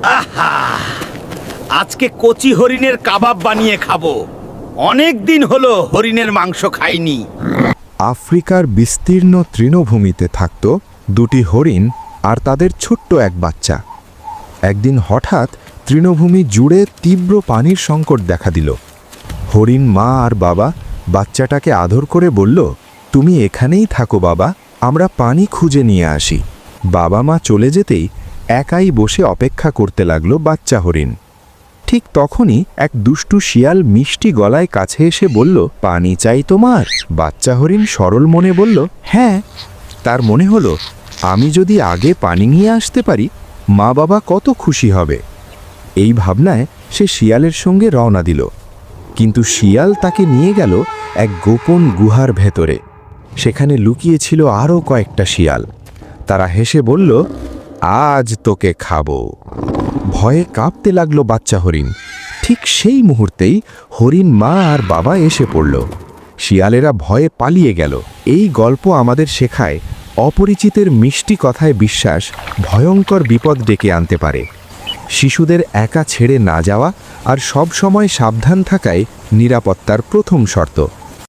আহা, আজকে কচি হরিণের কাবাব বানিয়ে খাবো। অনেক দিন হলো হরিণের মাংস খাইনি। আফ্রিকার বিস্তীর্ণ তৃণভূমিতে থাকত দুটি হরিণ আর তাদের ছোট্ট এক বাচ্চা। একদিন হঠাৎ তৃণভূমি জুড়ে তীব্র পানির সংকট দেখা দিল। হরিণ মা আর বাবা বাচ্চাটাকে আদর করে বলল, তুমি এখানেই থাকো বাবা, আমরা পানি খুঁজে নিয়ে আসি। বাবা মা চলে যেতেই একাই বসে অপেক্ষা করতে লাগলো বাচ্চা হরিণ। ঠিক তখনই এক দুষ্টু শিয়াল মিষ্টি গলায় কাছে এসে বলল, পানি চাই তোমার? বাচ্চা হরিণ সরল মনে বলল, হ্যাঁ। তার মনে হলো, আমি যদি আগে পানি নিয়ে আসতে পারি, মা বাবা কত খুশি হবে। এই ভাবনায় সে শিয়ালের সঙ্গে রওনা দিল। কিন্তু শিয়াল তাকে নিয়ে গেল এক গোপন গুহার ভেতরে। সেখানে লুকিয়ে ছিল আরও কয়েকটা শিয়াল। তারা হেসে বলল, আজ তোকে খাবো। ভয়ে কাঁপতে লাগলো বাচ্চা হরিণ। ঠিক সেই মুহূর্তেই হরিণ মা আর বাবা এসে পড়ল। শিয়ালেরা ভয়ে পালিয়ে গেল। এই গল্প আমাদের শেখায়, অপরিচিতের মিষ্টি কথায় বিশ্বাস ভয়ঙ্কর বিপদ ডেকে আনতে পারে। শিশুদের একা ছেড়ে না যাওয়া আর সব সময় সাবধান থাকাই নিরাপত্তার প্রথম শর্ত।